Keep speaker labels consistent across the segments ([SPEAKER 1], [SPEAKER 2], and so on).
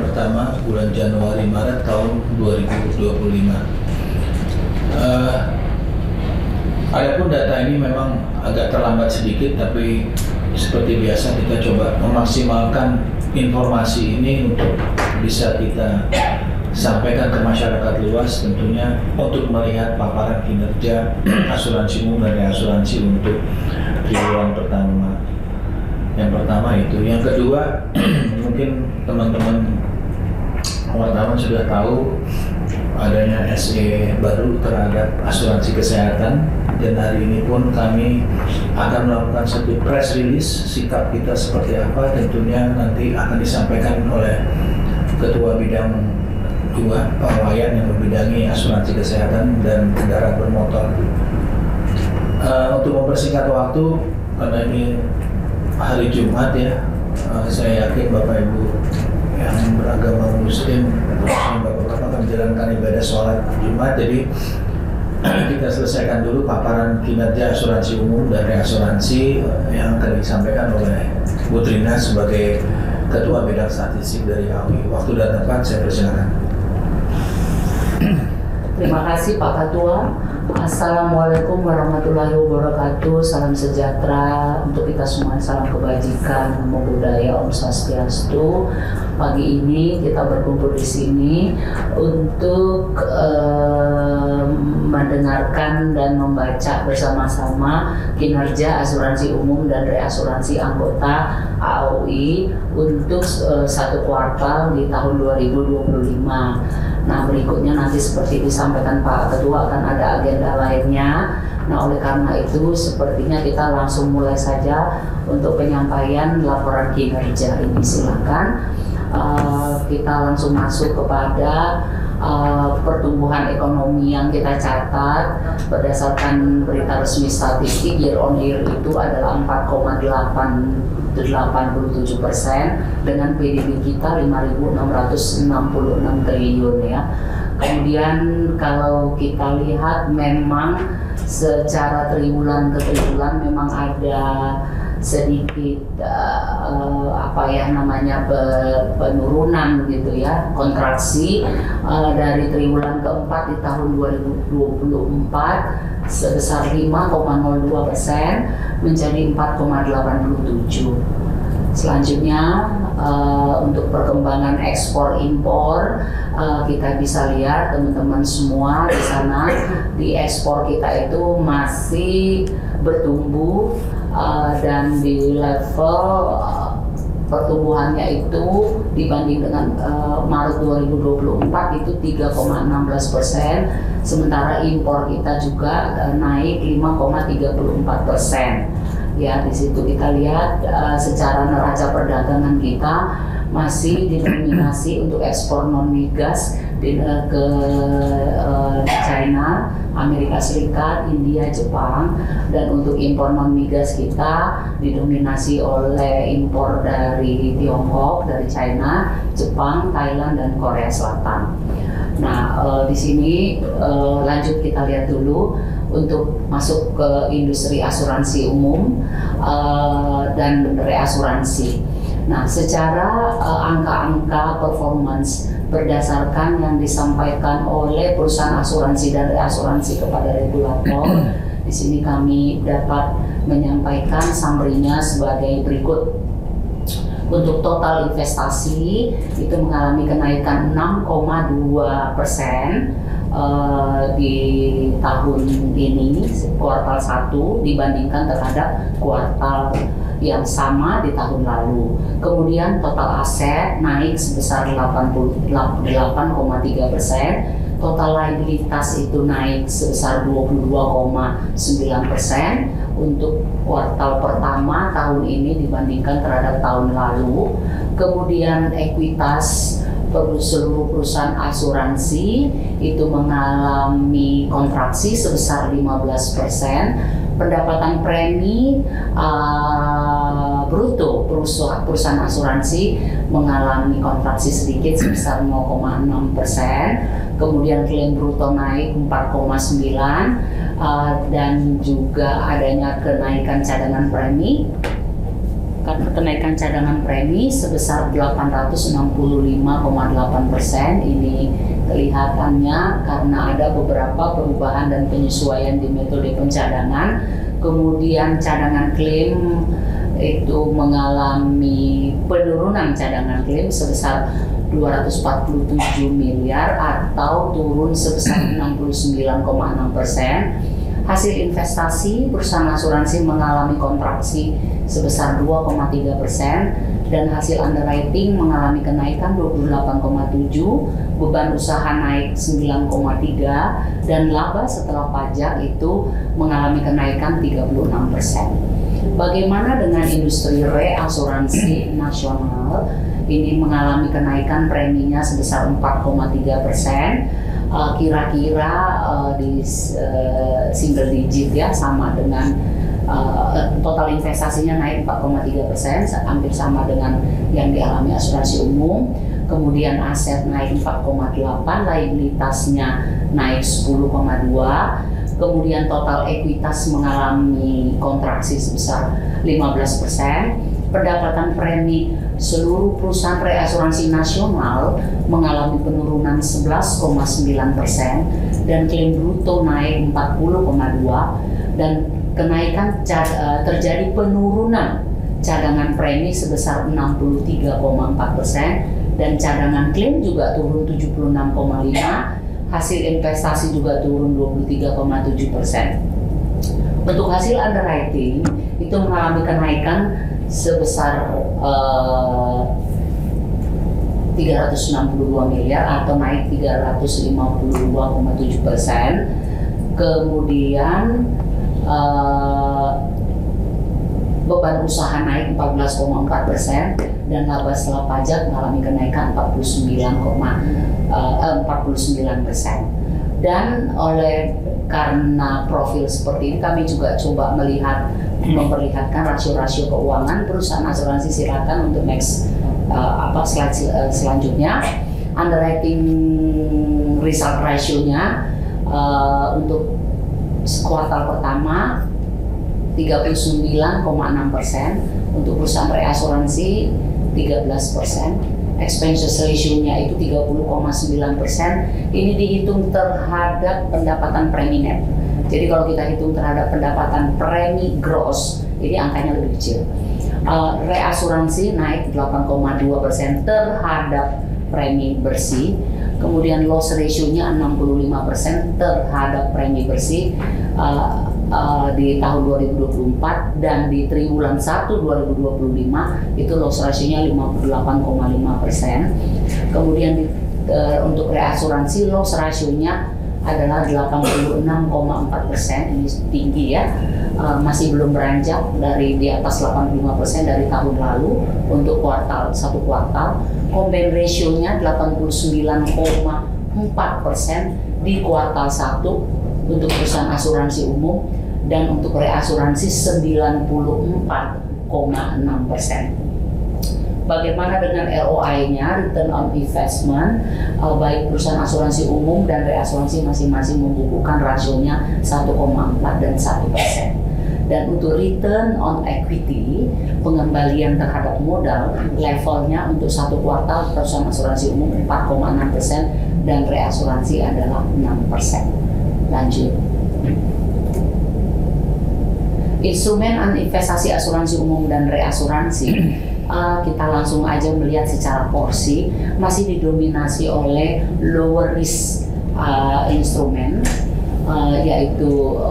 [SPEAKER 1] pertama bulan Januari Maret tahun 2025. Adapun data ini memang agak terlambat sedikit, tapi seperti biasa kita coba memaksimalkan informasi ini untuk bisa kita sampaikan ke masyarakat luas, tentunya untuk melihat paparan kinerja asuransi umum dan reasuransi untuk triwulan pertama. Yang pertama itu. Yang kedua, mungkin teman-teman wartawan sudah tahu adanya SE baru terhadap asuransi kesehatan, dan hari ini pun kami akan melakukan satu press release sikap kita seperti apa, tentunya nanti akan disampaikan oleh Ketua Bidang 2 Pak Wayan yang membidangi asuransi kesehatan dan kendaraan bermotor. Untuk mempersingkat waktu, karena ini hari Jumat ya, saya yakin Bapak Ibu yang beragama Muslim, khususnya Bapak-Bapak akan menjalankan ibadah sholat Jumat, jadi kita selesaikan dulu paparan kinerja asuransi umum dan reasuransi yang akan disampaikan oleh Bu Trina sebagai Ketua Bidang Statistik dari AUI. Waktu dan tempat saya persilakan.
[SPEAKER 2] Terima kasih Pak Ketua. Assalamualaikum warahmatullahi wabarakatuh. Salam sejahtera untuk kita semua. Salam kebajikan, namo buddhaya, Om Swastiastu. Pagi ini kita berkumpul di sini untuk mendengarkan dan membaca bersama-sama kinerja asuransi umum dan reasuransi anggota AUI untuk satu kuartal di tahun 2025. Nah, berikutnya nanti seperti disampaikan Pak Ketua akan ada agenda lainnya. Nah, oleh karena itu sepertinya kita langsung mulai saja untuk penyampaian laporan kinerja ini. Silakan kita langsung masuk kepada pertumbuhan ekonomi yang kita catat berdasarkan berita resmi statistik year on year itu adalah 4,87% dengan PDB kita 5.666 triliun ya. Kemudian kalau kita lihat memang secara triwulan ke triwulan memang ada sedikit penurunan gitu ya, kontraksi dari triwulan keempat di tahun 2024 sebesar 5,02% menjadi 4,87. Selanjutnya untuk perkembangan ekspor impor kita bisa lihat teman-teman semua di sana, di ekspor kita itu masih bertumbuh dan di level pertumbuhannya itu dibanding dengan Maret 2024 itu 3,16%, sementara impor kita juga naik 5,34%. Ya, di situ kita lihat secara neraca perdagangan kita masih didominasi untuk ekspor non migas ke China, Amerika Serikat, India, Jepang, dan untuk impor non migas kita didominasi oleh impor dari Tiongkok, dari China, Jepang, Thailand, dan Korea Selatan. Nah, di sini lanjut kita lihat dulu untuk masuk ke industri asuransi umum dan reasuransi. Nah, secara angka-angka performance berdasarkan yang disampaikan oleh perusahaan asuransi dan reasuransi kepada regulator, di sini kami dapat menyampaikan summary-nya sebagai berikut. Untuk total investasi itu mengalami kenaikan 6,2% di tahun ini, kuartal 1 dibandingkan terhadap kuartal yang sama di tahun lalu. Kemudian total aset naik sebesar 88,3%, total liabilitas itu naik sebesar 22,9% untuk kuartal pertama tahun ini dibandingkan terhadap tahun lalu. Kemudian ekuitas seluruh perusahaan asuransi itu mengalami kontraksi sebesar 15%. Pendapatan premi bruto perusahaan asuransi mengalami kontraksi sedikit sebesar 0,6%. Kemudian klaim bruto naik 4,9%, dan juga adanya kenaikan cadangan premi kenaikan cadangan premi sebesar 865,8%. Ini kelihatannya karena ada beberapa perubahan dan penyesuaian di metode pencadangan. Kemudian cadangan klaim itu mengalami penurunan cadangan klaim sebesar 247 miliar atau turun sebesar 69,6%. Hasil investasi perusahaan asuransi mengalami kontraksi sebesar 2,3% dan hasil underwriting mengalami kenaikan 28,7, beban usaha naik 9,3 dan laba setelah pajak itu mengalami kenaikan 36%. Bagaimana dengan industri reasuransi nasional? Ini mengalami kenaikan preminya sebesar 4,3%. Kira-kira di single digit ya, sama dengan total investasinya naik 4,3%, hampir sama dengan yang dialami asuransi umum. Kemudian aset naik 4,8, liabilitasnya naik 10,2. Kemudian total ekuitas mengalami kontraksi sebesar 15%. Pendapatan premi seluruh perusahaan reasuransi nasional mengalami penurunan 11,9% dan klaim bruto naik 40,2 dan kenaikan terjadi penurunan cadangan premi sebesar 63,4% dan cadangan klaim juga turun 76,5%. Hasil investasi juga turun 23,7%. Untuk hasil underwriting itu mengalami kenaikan sebesar 362 miliar atau naik 352,7%. Kemudian beban usaha naik 14,4% dan laba setelah pajak mengalami kenaikan 49%. Dan karena profil seperti ini, kami juga coba memperlihatkan rasio-rasio keuangan perusahaan asuransi. Silakan untuk next slide selanjutnya. Underwriting result ratio-nya untuk kuartal pertama 39,6%, untuk perusahaan reasuransi 13%, expenses ratio-nya itu 30,9%. Ini dihitung terhadap pendapatan premi net. Jadi kalau kita hitung terhadap pendapatan premi gross, ini angkanya lebih kecil. Reasuransi naik 8,2% terhadap premi bersih. Kemudian loss ratio-nya 65% terhadap premi bersih di tahun 2024, dan di triwulan 1 2025 itu loss ratio-nya 58,5%. Kemudian untuk reasuransi loss ratio-nya adalah 86,4%. Ini tinggi ya, masih belum beranjak dari di atas 85% dari tahun lalu untuk satu kuartal. Combined ratio-nya 89,4% di kuartal 1 untuk perusahaan asuransi umum, dan untuk reasuransi 94,6%. Bagaimana dengan ROI-nya, return on investment? Baik perusahaan asuransi umum dan reasuransi masing-masing membukukan rasionya 1,4 dan 1%. Dan untuk return on equity, pengembalian terhadap modal, levelnya untuk satu kuartal perusahaan asuransi umum 4,6% dan reasuransi adalah 6%. Lanjut. Instrumen investasi asuransi umum dan reasuransi, kita langsung aja melihat secara porsi, masih didominasi oleh lower risk instrumen, yaitu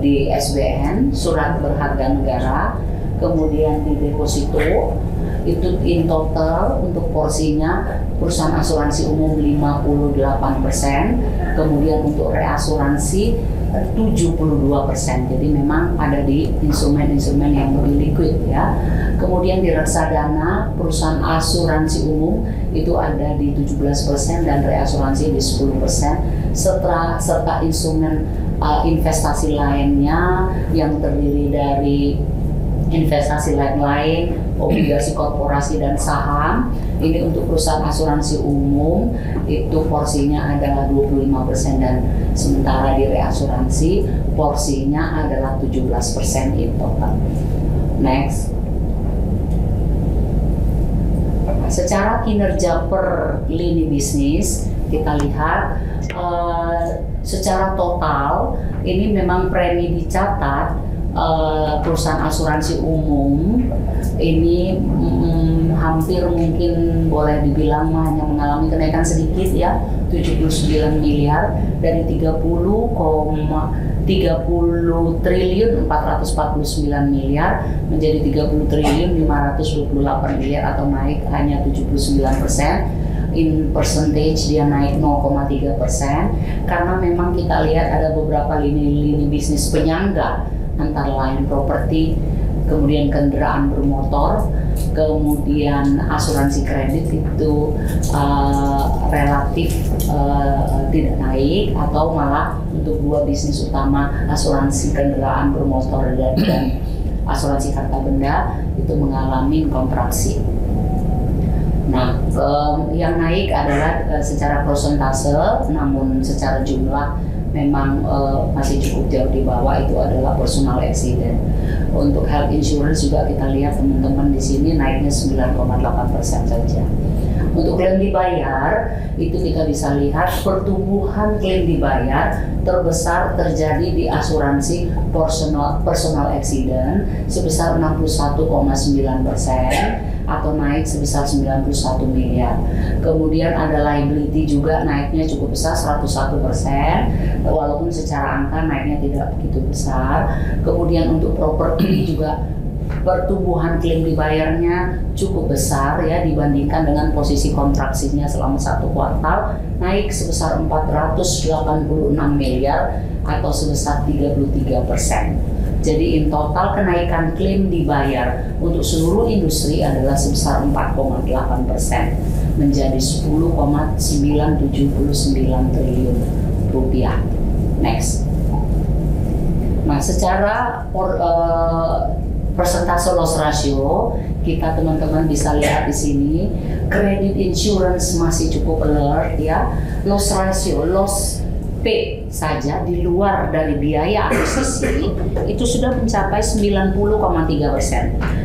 [SPEAKER 2] di SBN, surat berharga negara, kemudian di deposito. Itu in total untuk porsinya perusahaan asuransi umum 58%, kemudian untuk reasuransi 72%. Jadi memang ada di instrumen-instrumen yang lebih liquid ya. Kemudian di reksadana perusahaan asuransi umum itu ada di 17% dan reasuransi di 10%, serta instrumen investasi lainnya yang terdiri dari investasi lain, obligasi korporasi dan saham. Ini untuk perusahaan asuransi umum itu porsinya adalah 25% dan sementara di reasuransi porsinya adalah 17% in total. Next. Nah, secara kinerja per lini bisnis kita lihat secara total ini memang premi dicatat perusahaan asuransi umum ini hampir mungkin boleh dibilang hanya mengalami kenaikan sedikit ya, 79 miliar dari 30 triliun 449 miliar menjadi 30 triliun 528 miliar atau naik hanya 79%. In percentage dia naik 0,3% karena memang kita lihat ada beberapa lini bisnis penyangga antara lain properti, kemudian kendaraan bermotor, kemudian asuransi kredit itu relatif tidak naik atau malah untuk dua bisnis utama asuransi kendaraan bermotor dan asuransi harta benda itu mengalami kontraksi. Nah, yang naik adalah secara persentase, namun secara jumlah memang masih cukup jauh di bawah, itu adalah personal accident. Untuk health insurance juga kita lihat teman-teman di sini naiknya 9,8% saja. Untuk klaim dibayar, itu kita bisa lihat pertumbuhan klaim dibayar terbesar terjadi di asuransi personal accident sebesar 61,9%. Atau naik sebesar 91 miliar. Kemudian ada liability juga naiknya cukup besar 101%, walaupun secara angka naiknya tidak begitu besar. Kemudian untuk properti juga pertumbuhan klaim dibayarnya cukup besar ya dibandingkan dengan posisi kontraksinya selama satu kuartal, naik sebesar 486 miliar atau sebesar 33%. Jadi in total kenaikan klaim dibayar untuk seluruh industri adalah sebesar 4,8% menjadi 10,979 triliun rupiah. Next. Nah, secara persentase loss ratio kita teman-teman bisa lihat di sini credit insurance masih cukup alert ya. Loss ratio, loss P saja di luar dari biaya akuisisi itu sudah mencapai 90,3%.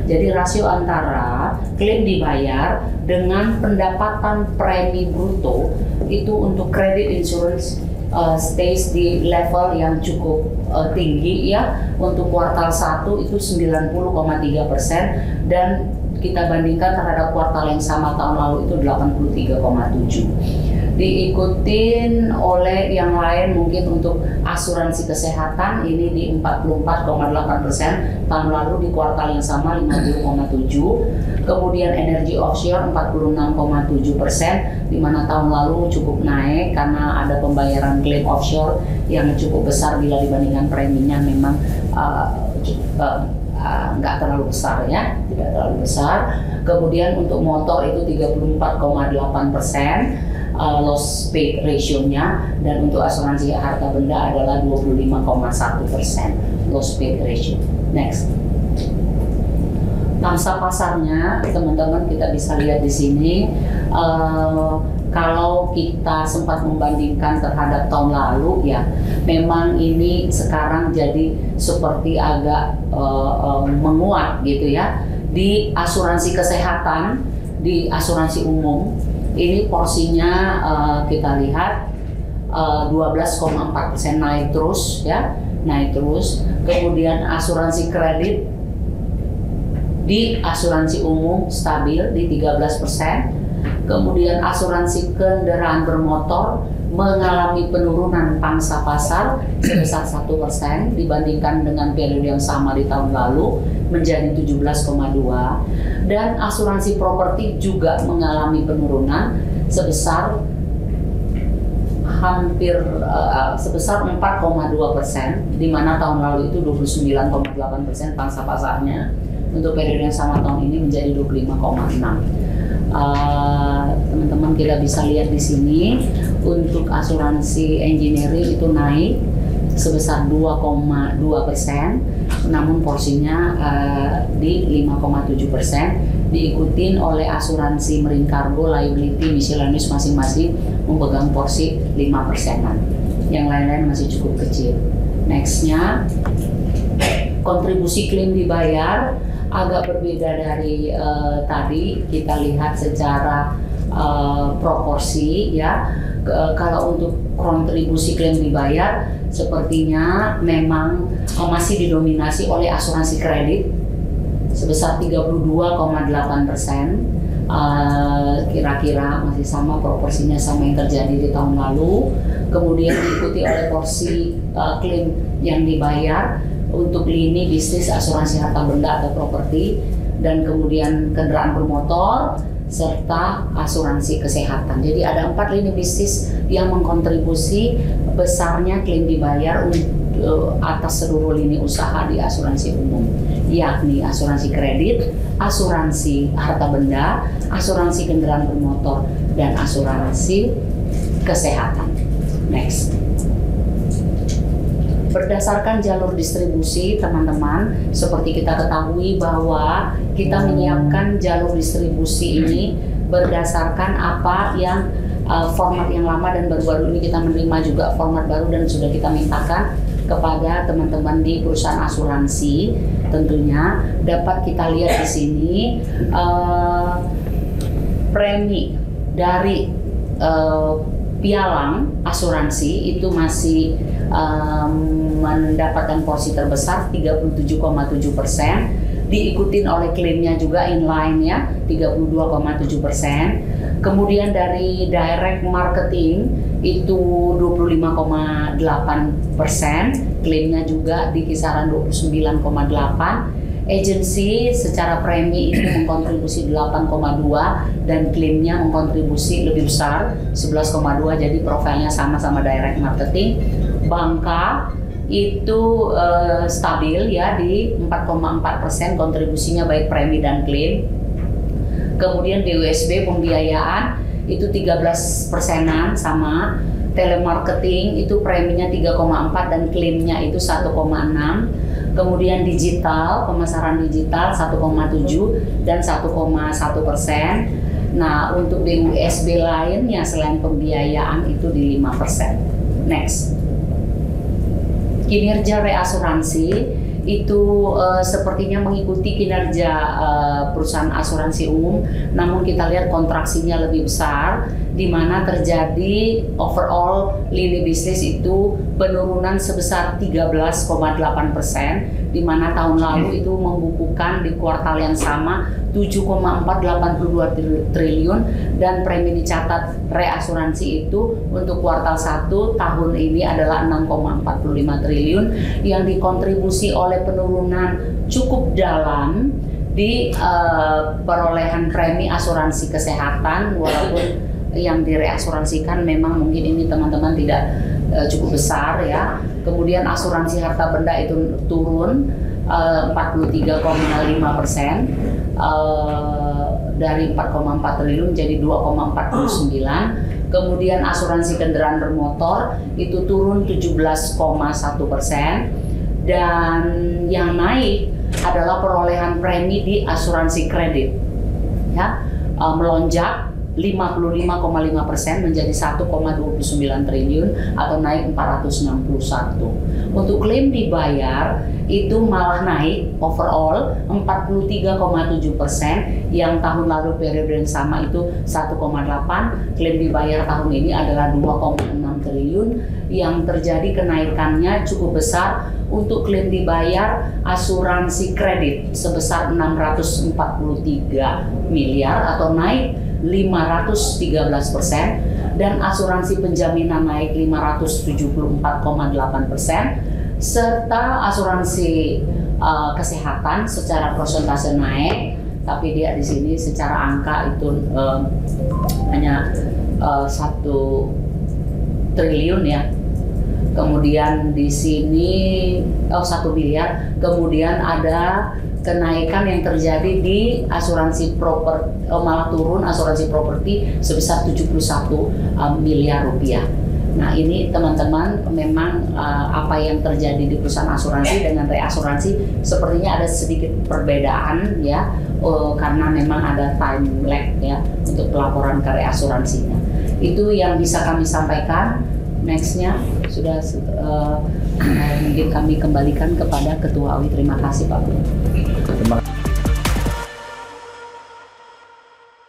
[SPEAKER 2] Jadi rasio antara klaim dibayar dengan pendapatan premi bruto itu untuk credit insurance stays di level yang cukup tinggi ya. Untuk kuartal 1 itu 90,3% dan kita bandingkan terhadap kuartal yang sama tahun lalu itu 83,7%. Diikutin oleh yang lain mungkin untuk asuransi kesehatan ini di 44,8%, tahun lalu di kuartal yang sama 50,7%. Kemudian energi offshore 46,7%, di mana tahun lalu cukup naik karena ada pembayaran klaim offshore yang cukup besar bila dibandingkan preminya memang nggak terlalu besar ya, tidak terlalu besar. Kemudian untuk motor itu 34,8%. Loss pay ratio-nya, dan untuk asuransi harta benda adalah 25,1% loss pay ratio. Next. Pangsa pasarnya teman-teman kita bisa lihat di sini kalau kita sempat membandingkan terhadap tahun lalu ya memang ini sekarang jadi seperti agak menguat gitu ya. Di asuransi kesehatan, di asuransi umum ini porsinya kita lihat 12,4% naik terus ya, naik terus. Kemudian asuransi kredit di asuransi umum stabil di 13%. Kemudian asuransi kendaraan bermotor mengalami penurunan pangsa pasar sebesar 1% dibandingkan dengan periode yang sama di tahun lalu menjadi 17,2%, dan asuransi properti juga mengalami penurunan sebesar hampir sebesar 4,2%, di mana tahun lalu itu 29,8% pangsa pasarnya, untuk periode yang sama tahun ini menjadi 25,6%. Teman-teman kita bisa lihat di sini untuk asuransi engineering itu naik sebesar 2,2%, namun porsinya di 5,7%, diikutin oleh asuransi marine cargo, liability, miscellaneous masing-masing memegang porsi 5%-an. Yang lain-lain masih cukup kecil. Nextnya, kontribusi klaim dibayar agak berbeda dari tadi. Kita lihat secara proporsi ya. Kalau untuk kontribusi klaim dibayar sepertinya memang masih didominasi oleh asuransi kredit sebesar 32,8%. Kira-kira masih sama proporsinya sama yang terjadi di tahun lalu. Kemudian diikuti oleh porsi klaim yang dibayar untuk lini bisnis asuransi harta benda atau properti, dan kemudian kendaraan bermotor serta asuransi kesehatan. Jadi ada 4 lini bisnis yang mengkontribusi besarnya klaim dibayar atas seluruh lini usaha di asuransi umum, yakni asuransi kredit, asuransi harta benda, asuransi kendaraan bermotor, dan asuransi kesehatan. Next. Berdasarkan jalur distribusi, teman-teman, seperti kita ketahui bahwa kita menyiapkan jalur distribusi ini berdasarkan apa yang format yang lama, dan baru-baru ini kita menerima juga format baru dan sudah kita mintakan kepada teman-teman di perusahaan asuransi. Tentunya dapat kita lihat di sini premi dari pialang asuransi itu masih mendapatkan porsi terbesar 37,7%, diikutin oleh klaimnya juga inline ya 32,7%. Kemudian dari direct marketing itu 25,8%, klaimnya juga di kisaran 29,8%. Agency secara premi itu mengkontribusi 8,2 dan klaimnya mengkontribusi lebih besar 11,2, jadi profilnya sama-sama direct marketing. Bangka itu stabil ya di 4,4% kontribusinya baik premi dan klaim. Kemudian DUSB pembiayaan itu 13%-an sama. Telemarketing itu preminya 3,4 dan klaimnya itu 1,6. Kemudian digital, pemasaran digital 1,7 dan 1,1%. Nah, untuk DUSB lainnya selain pembiayaan itu di 5%. Next. Kinerja reasuransi itu sepertinya mengikuti kinerja perusahaan asuransi umum, namun kita lihat kontraksinya lebih besar, di mana terjadi overall lini bisnis itu penurunan sebesar 13,8%, di mana tahun lalu itu membukukan di kuartal yang sama 7,482 triliun dan premi dicatat reasuransi itu untuk kuartal 1 tahun ini adalah 6,45 triliun yang dikontribusi oleh penurunan cukup dalam di perolehan premi asuransi kesehatan, walaupun yang direasuransikan memang mungkin ini teman-teman tidak cukup besar ya. Kemudian asuransi harta benda itu turun 43,5%, dari 4,4 triliun jadi 2,49. Kemudian asuransi kendaraan bermotor itu turun 17,1%, dan yang naik adalah perolehan premi di asuransi kredit ya, melonjak 55,5% menjadi 1,29 triliun atau naik 461. Untuk klaim dibayar itu malah naik overall 43,7%, yang tahun lalu periode yang sama itu 1,8. Klaim dibayar tahun ini adalah 2,6 triliun, yang terjadi kenaikannya cukup besar. Untuk klaim dibayar asuransi kredit sebesar 643 miliar atau naik 513%, dan asuransi penjaminan naik 574,8%, serta asuransi kesehatan secara persentase naik, tapi dia di sini secara angka itu hanya 1 triliun ya. Kemudian di sini 1 miliar. Kemudian ada kenaikan yang terjadi di asuransi properti, malah turun asuransi properti sebesar 71 miliar rupiah. Nah, ini teman-teman memang apa yang terjadi di perusahaan asuransi dengan reasuransi sepertinya ada sedikit perbedaan ya, karena memang ada time lag ya untuk pelaporan ke reasuransinya. Itu yang bisa kami sampaikan. Nextnya sudah mungkin kami kembalikan kepada Ketua AWI. Terima kasih Pak.